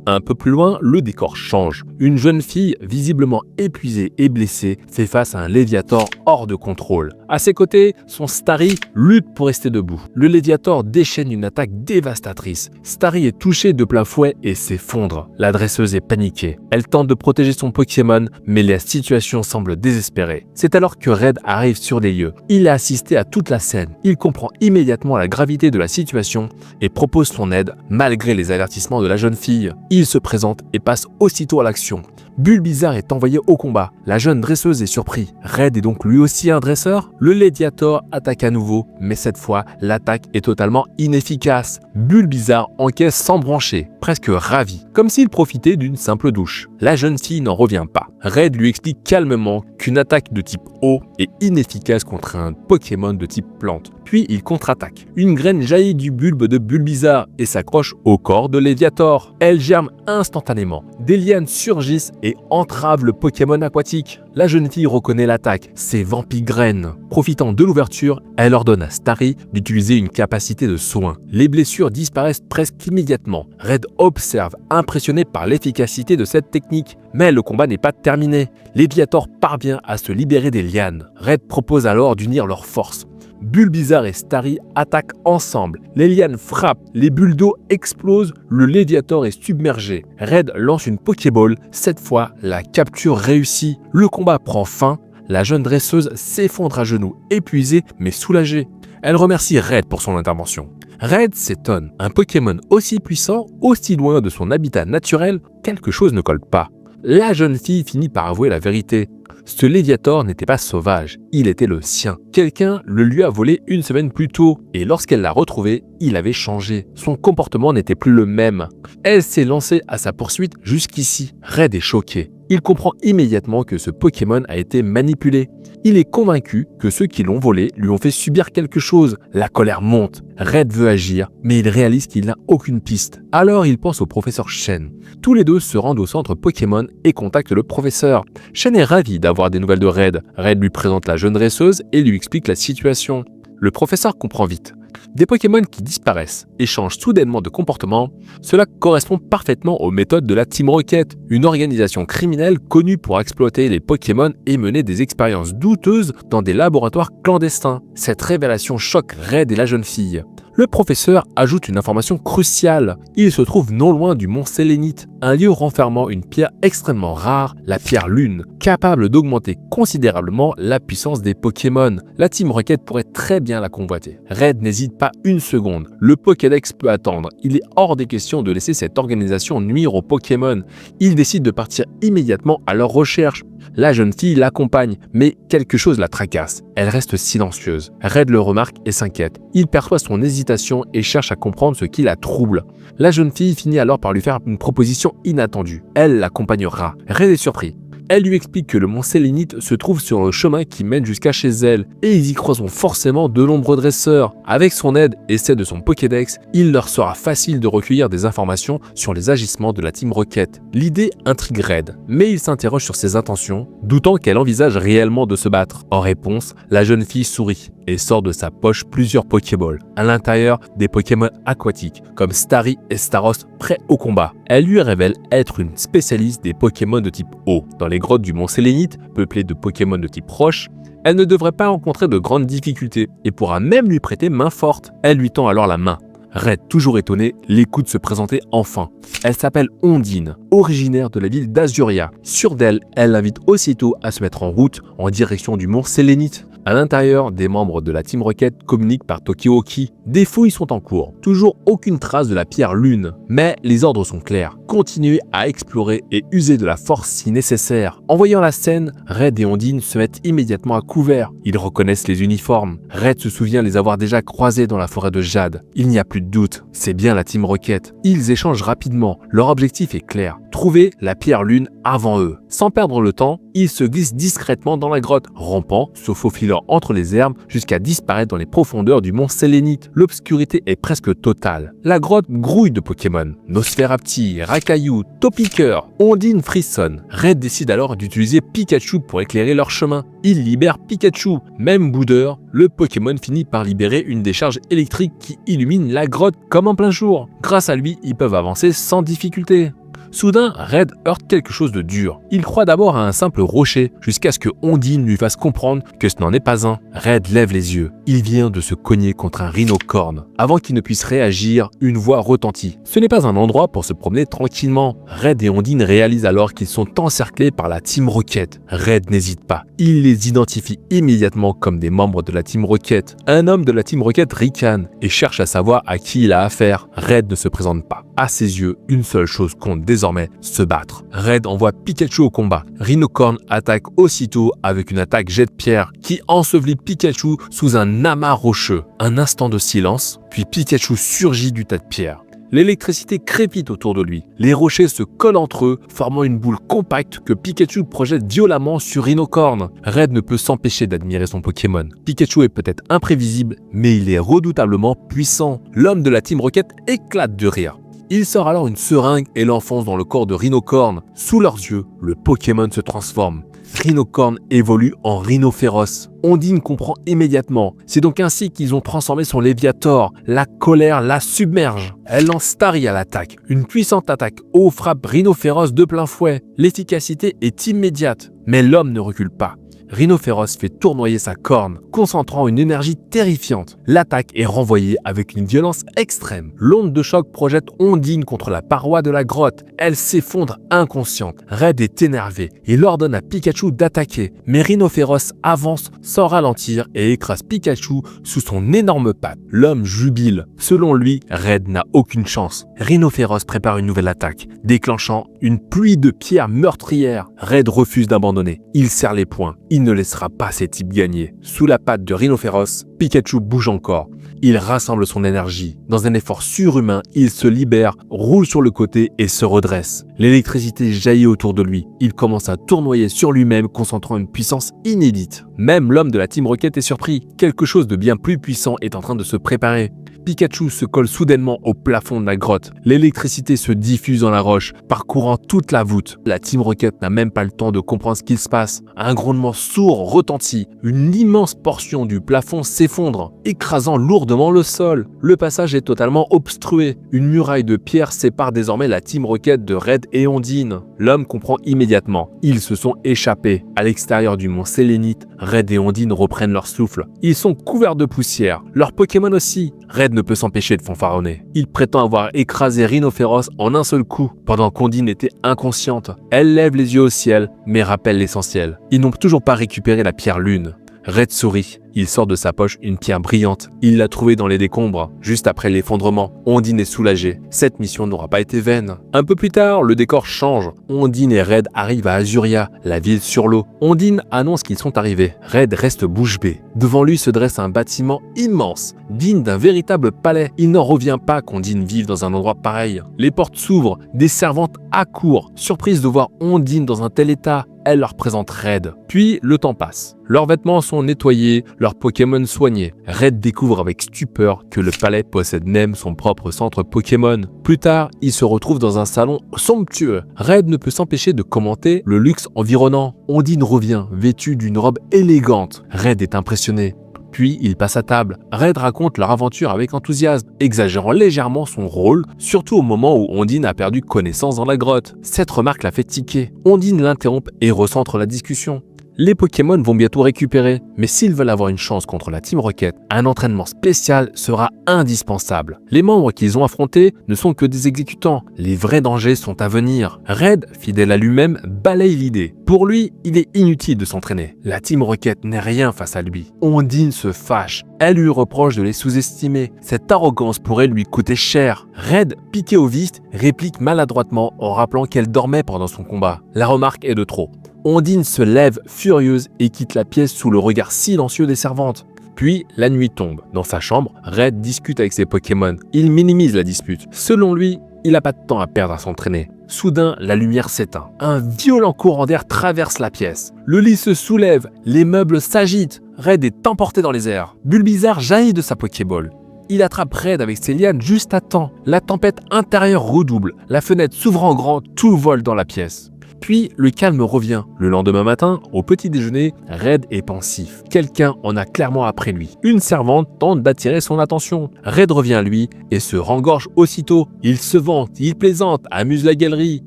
Un peu plus loin, le décor change. Une jeune fille, visiblement épuisée et blessée, fait face à un Léviator hors de contrôle. À ses côtés, son Starry lutte pour rester debout. Le Léviator déchaîne une attaque dévastatrice. Starry est touché de plein fouet et s'effondre. La dresseuse est paniquée. Elle tente de protéger son Pokémon, mais la situation semble désespérée. C'est alors que Red arrive sur les lieux. Il a assisté à toute la scène. Il comprend immédiatement la gravité de la situation et propose son aide malgré les avertissements de la jeune fille. Il se présente et passe aussitôt à l'action. Bulbizarre est envoyé au combat. La jeune dresseuse est surprise. Red est donc lui aussi un dresseur. Le Léviator attaque à nouveau, mais cette fois, l'attaque est totalement inefficace. Bulbizarre encaisse sans broncher, presque ravi, comme s'il profitait d'une simple douche. La jeune fille n'en revient pas. Red lui explique calmement qu'une attaque de type eau est inefficace contre un Pokémon de type plante. Puis il contre-attaque. Une graine jaillit du bulbe de Bulbizarre et s'accroche au corps de Léviator. Elle germe instantanément. Des lianes surgissent et entravent le Pokémon aquatique. La jeune fille reconnaît l'attaque, c'est Vampigraine. Profitant de l'ouverture, elle ordonne à Starry d'utiliser une capacité de soin. Les blessures disparaissent presque immédiatement. Red observe, impressionné par l'efficacité de cette technique. Mais le combat n'est pas terminé. Léviator parvient à se libérer des lianes. Red propose alors d'unir leurs forces. Bulbizarre et Starry attaquent ensemble. Les lianes frappent, les bulles d'eau explosent, le Léviator est submergé. Red lance une Pokéball, cette fois la capture réussit. Le combat prend fin, la jeune dresseuse s'effondre à genoux, épuisée mais soulagée. Elle remercie Red pour son intervention. Red s'étonne, un Pokémon aussi puissant, aussi loin de son habitat naturel, quelque chose ne colle pas. La jeune fille finit par avouer la vérité. Ce Léviator n'était pas sauvage, il était le sien. Quelqu'un le lui a volé une semaine plus tôt, et lorsqu'elle l'a retrouvé, il avait changé. Son comportement n'était plus le même. Elle s'est lancée à sa poursuite jusqu'ici. Red est choqué. Il comprend immédiatement que ce Pokémon a été manipulé. Il est convaincu que ceux qui l'ont volé lui ont fait subir quelque chose. La colère monte. Red veut agir, mais il réalise qu'il n'a aucune piste. Alors il pense au professeur Shen. Tous les deux se rendent au centre Pokémon et contactent le professeur. Shen est ravi d'avoir des nouvelles de Red. Red lui présente la jeune dresseuse et lui explique la situation. Le professeur comprend vite. Des Pokémon qui disparaissent et changent soudainement de comportement, cela correspond parfaitement aux méthodes de la Team Rocket, une organisation criminelle connue pour exploiter les Pokémon et mener des expériences douteuses dans des laboratoires clandestins. Cette révélation choque Red et la jeune fille. Le professeur ajoute une information cruciale. Il se trouve non loin du mont Sélénite, un lieu renfermant une pierre extrêmement rare, la pierre Lune, capable d'augmenter considérablement la puissance des Pokémon. La Team Rocket pourrait très bien la convoiter. Red n'hésite pas une seconde. Le Pokédex peut attendre. Il est hors des questions de laisser cette organisation nuire aux Pokémon. Il décide de partir immédiatement à leur recherche. La jeune fille l'accompagne, mais quelque chose la tracasse. Elle reste silencieuse. Red le remarque et s'inquiète. Il perçoit son hésitation et cherche à comprendre ce qui la trouble. La jeune fille finit alors par lui faire une proposition inattendue. Elle l'accompagnera. Red est surpris. Elle lui explique que le mont Sélénite se trouve sur le chemin qui mène jusqu'à chez elle, et ils y croiseront forcément de nombreux dresseurs. Avec son aide et celle de son Pokédex, il leur sera facile de recueillir des informations sur les agissements de la Team Rocket. L'idée intrigue Red, mais il s'interroge sur ses intentions, doutant qu'elle envisage réellement de se battre. En réponse, la jeune fille sourit et sort de sa poche plusieurs Pokéballs. À l'intérieur, des Pokémon aquatiques, comme Starry et Staros, prêts au combat. Elle lui révèle être une spécialiste des Pokémon de type eau. Dans les grottes du mont Sélénite, peuplées de Pokémon de type roche, elle ne devrait pas rencontrer de grandes difficultés et pourra même lui prêter main forte. Elle lui tend alors la main. Red, toujours étonné, l'écoute se présenter enfin. Elle s'appelle Ondine, originaire de la ville d'Azuria. Sûre d'elle, elle l'invite aussitôt à se mettre en route en direction du mont Sélénite. À l'intérieur, des membres de la Team Rocket communiquent par Tokiwoki. Des fouilles sont en cours, toujours aucune trace de la pierre Lune. Mais les ordres sont clairs, continuez à explorer et user de la force si nécessaire. En voyant la scène, Red et Ondine se mettent immédiatement à couvert. Ils reconnaissent les uniformes. Red se souvient les avoir déjà croisés dans la forêt de Jade. Il n'y a plus de doute, c'est bien la Team Rocket. Ils échangent rapidement, leur objectif est clair. Trouver la pierre Lune avant eux. Sans perdre le temps, ils se glissent discrètement dans la grotte, rampant, se faufilant entre les herbes jusqu'à disparaître dans les profondeurs du mont Sélénite. L'obscurité est presque totale. La grotte grouille de Pokémon. Nosferapti, Rakayu, Topiqueur, Ondine frissonne. Red décide alors d'utiliser Pikachu pour éclairer leur chemin. Il libère Pikachu. Même boudeur, le Pokémon finit par libérer une décharge électrique qui illumine la grotte comme en plein jour. Grâce à lui, ils peuvent avancer sans difficulté. Soudain, Red heurte quelque chose de dur. Il croit d'abord à un simple rocher, jusqu'à ce que Ondine lui fasse comprendre que ce n'en est pas un. Red lève les yeux. Il vient de se cogner contre un rhinocorne. Avant qu'il ne puisse réagir, une voix retentit. Ce n'est pas un endroit pour se promener tranquillement. Red et Ondine réalisent alors qu'ils sont encerclés par la Team Rocket. Red n'hésite pas. Il les identifie immédiatement comme des membres de la Team Rocket. Un homme de la Team Rocket ricane et cherche à savoir à qui il a affaire. Red ne se présente pas. À ses yeux, une seule chose compte désormais, se battre. Red envoie Pikachu au combat. Rhinocorne attaque aussitôt avec une attaque jet de pierre qui ensevelit Pikachu sous un amas rocheux. Un instant de silence, puis Pikachu surgit du tas de pierres. L'électricité crépite autour de lui. Les rochers se collent entre eux, formant une boule compacte que Pikachu projette violemment sur Rhinocorne. Red ne peut s'empêcher d'admirer son Pokémon. Pikachu est peut-être imprévisible, mais il est redoutablement puissant. L'homme de la Team Rocket éclate de rire. Il sort alors une seringue et l'enfonce dans le corps de Rhinocorne. Sous leurs yeux, le Pokémon se transforme. Rhinocorne évolue en Rhinophéros. Ondine comprend immédiatement. C'est donc ainsi qu'ils ont transformé son Léviator. La colère la submerge. Elle lance Starry à l'attaque. Une puissante attaque eau frappe Rhinophéros de plein fouet. L'efficacité est immédiate, mais l'homme ne recule pas. Rhinophéros fait tournoyer sa corne, concentrant une énergie terrifiante. L'attaque est renvoyée avec une violence extrême. L'onde de choc projette Ondine contre la paroi de la grotte. Elle s'effondre inconsciente. Red est énervé. Il ordonne à Pikachu d'attaquer, mais Rhinophéros avance sans ralentir et écrase Pikachu sous son énorme patte. L'homme jubile. Selon lui, Red n'a aucune chance. Rhinophéros prépare une nouvelle attaque, déclenchant une pluie de pierres meurtrières. Red refuse d'abandonner. Il serre les poings. Il ne laissera pas ces types gagner. Sous la patte de Rhinophéros, Pikachu bouge encore. Il rassemble son énergie. Dans un effort surhumain, il se libère, roule sur le côté et se redresse. L'électricité jaillit autour de lui. Il commence à tournoyer sur lui-même, concentrant une puissance inédite. Même l'homme de la Team Rocket est surpris. Quelque chose de bien plus puissant est en train de se préparer. Pikachu se colle soudainement au plafond de la grotte. L'électricité se diffuse dans la roche, parcourant toute la voûte. La Team Rocket n'a même pas le temps de comprendre ce qu'il se passe. Un grondement sourd retentit. Une immense portion du plafond s'effondre, écrasant lourdement le sol. Le passage est totalement obstrué. Une muraille de pierre sépare désormais la Team Rocket de Red et Ondine. L'homme comprend immédiatement. Ils se sont échappés. À l'extérieur du mont Sélénite, Red et Ondine reprennent leur souffle. Ils sont couverts de poussière. Leurs Pokémon aussi. Red ne peut s'empêcher de fanfaronner. Il prétend avoir écrasé Rhinophéros en un seul coup, pendant qu'Ondine était inconsciente. Elle lève les yeux au ciel, mais rappelle l'essentiel. Ils n'ont toujours pas récupéré la pierre lune. Red sourit. Il sort de sa poche une pierre brillante. Il l'a trouvée dans les décombres. Juste après l'effondrement, Ondine est soulagée. Cette mission n'aura pas été vaine. Un peu plus tard, le décor change. Ondine et Red arrivent à Azuria, la ville sur l'eau. Ondine annonce qu'ils sont arrivés. Red reste bouche bée. Devant lui se dresse un bâtiment immense, digne d'un véritable palais. Il n'en revient pas qu'Ondine vive dans un endroit pareil. Les portes s'ouvrent, des servantes accourent. Surprise de voir Ondine dans un tel état, elle leur présente Red. Puis le temps passe. Leurs vêtements sont nettoyés, leurs Pokémon soignés. Red découvre avec stupeur que le palais possède même son propre centre Pokémon. Plus tard, il se retrouve dans un salon somptueux. Red ne peut s'empêcher de commenter le luxe environnant. Ondine revient, vêtue d'une robe élégante. Red est impressionné. Puis il passe à table. Red raconte leur aventure avec enthousiasme, exagérant légèrement son rôle, surtout au moment où Ondine a perdu connaissance dans la grotte. Cette remarque la fait tiquer. Ondine l'interrompt et recentre la discussion. Les Pokémon vont bientôt récupérer, mais s'ils veulent avoir une chance contre la Team Rocket, un entraînement spécial sera indispensable. Les membres qu'ils ont affrontés ne sont que des exécutants, les vrais dangers sont à venir. Red, fidèle à lui-même, balaye l'idée. Pour lui, il est inutile de s'entraîner. La Team Rocket n'est rien face à lui. Ondine se fâche. Elle lui reproche de les sous-estimer. Cette arrogance pourrait lui coûter cher. Red, piqué au vif, réplique maladroitement en rappelant qu'elle dormait pendant son combat. La remarque est de trop. Ondine se lève furieuse et quitte la pièce sous le regard silencieux des servantes. Puis, la nuit tombe. Dans sa chambre, Red discute avec ses Pokémon. Il minimise la dispute. Selon lui, il n'a pas de temps à perdre à s'entraîner. Soudain, la lumière s'éteint. Un violent courant d'air traverse la pièce. Le lit se soulève, les meubles s'agitent. Red est emporté dans les airs. Bulbizarre jaillit de sa Pokéball. Il attrape Red avec ses lianes juste à temps. La tempête intérieure redouble. La fenêtre s'ouvre en grand, tout vole dans la pièce. Puis le calme revient. Le lendemain matin, au petit déjeuner, Red est pensif. Quelqu'un en a clairement après lui. Une servante tente d'attirer son attention. Red revient à lui et se rengorge aussitôt. Il se vante, il plaisante, amuse la galerie.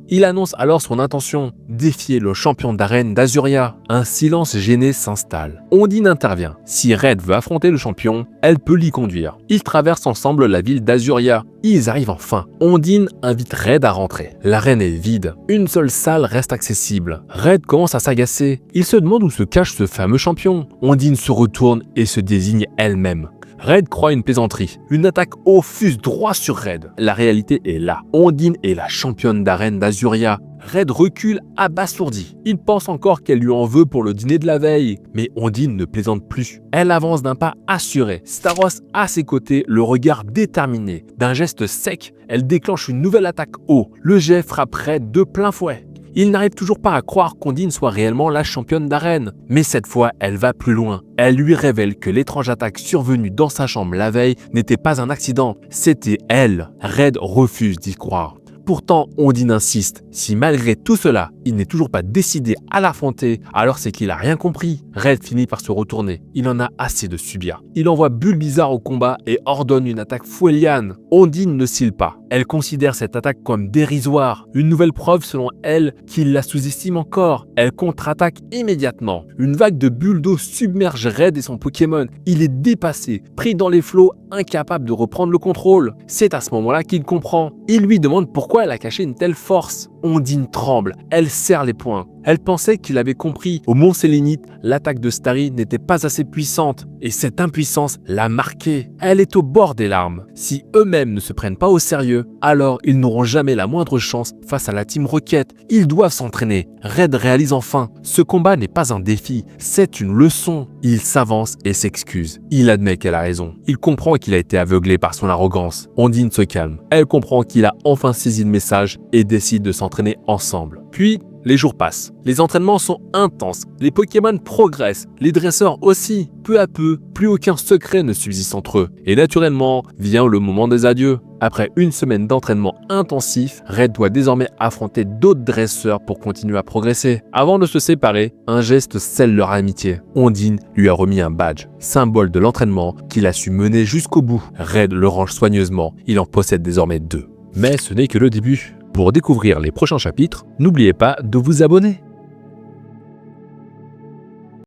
Il annonce alors son intention, défier le champion d'arène d'Azuria. Un silence gêné s'installe. Ondine intervient. Si Red veut affronter le champion, elle peut l'y conduire. Ils traversent ensemble la ville d'Azuria. Ils arrivent enfin. Ondine invite Red à rentrer. L'arène est vide. Une seule salle reste accessible. Red commence à s'agacer. Il se demande où se cache ce fameux champion. Ondine se retourne et se désigne elle-même. Red croit une plaisanterie. Une attaque haut fuse droit sur Red. La réalité est là. Ondine est la championne d'arène d'Azuria. Red recule abasourdi. Il pense encore qu'elle lui en veut pour le dîner de la veille. Mais Ondine ne plaisante plus. Elle avance d'un pas assuré. Staros à ses côtés, le regard déterminé. D'un geste sec, elle déclenche une nouvelle attaque haut. Le jet frappe Red de plein fouet. Il n'arrive toujours pas à croire qu'Ondine soit réellement la championne d'arène. Mais cette fois, elle va plus loin. Elle lui révèle que l'étrange attaque survenue dans sa chambre la veille n'était pas un accident, c'était elle. Red refuse d'y croire. Pourtant, Ondine insiste. Si malgré tout cela, il n'est toujours pas décidé à l'affronter, alors c'est qu'il a rien compris. Red finit par se retourner. Il en a assez de subir. Il envoie Bulbizarre au combat et ordonne une attaque fouéliane. Ondine ne cille pas. Elle considère cette attaque comme dérisoire. Une nouvelle preuve selon elle qu'il la sous-estime encore. Elle contre-attaque immédiatement. Une vague de bulles d'eau submerge Red et son Pokémon. Il est dépassé, pris dans les flots, incapable de reprendre le contrôle. C'est à ce moment-là qu'il comprend. Il lui demande pourquoi elle a caché une telle force. Ondine tremble, elle serre les poings. Elle pensait qu'il avait compris. Au Mont Sélénite, l'attaque de Starry n'était pas assez puissante et cette impuissance l'a marquée. Elle est au bord des larmes. Si eux-mêmes ne se prennent pas au sérieux, alors ils n'auront jamais la moindre chance face à la Team Rocket. Ils doivent s'entraîner. Red réalise enfin. Ce combat n'est pas un défi, c'est une leçon. Il s'avance et s'excuse. Il admet qu'elle a raison. Il comprend qu'il a été aveuglé par son arrogance. Ondine se calme. Elle comprend qu'il a enfin saisi le message et décide de s'entraîner ensemble. Puis, les jours passent. Les entraînements sont intenses. Les Pokémon progressent. Les dresseurs aussi. Peu à peu, plus aucun secret ne subsiste entre eux. Et naturellement, vient le moment des adieux. Après une semaine d'entraînement intensif, Red doit désormais affronter d'autres dresseurs pour continuer à progresser. Avant de se séparer, un geste scelle leur amitié. Ondine lui a remis un badge, symbole de l'entraînement qu'il a su mener jusqu'au bout. Red le range soigneusement. Il en possède désormais 2. Mais ce n'est que le début. Pour découvrir les prochains chapitres, n'oubliez pas de vous abonner.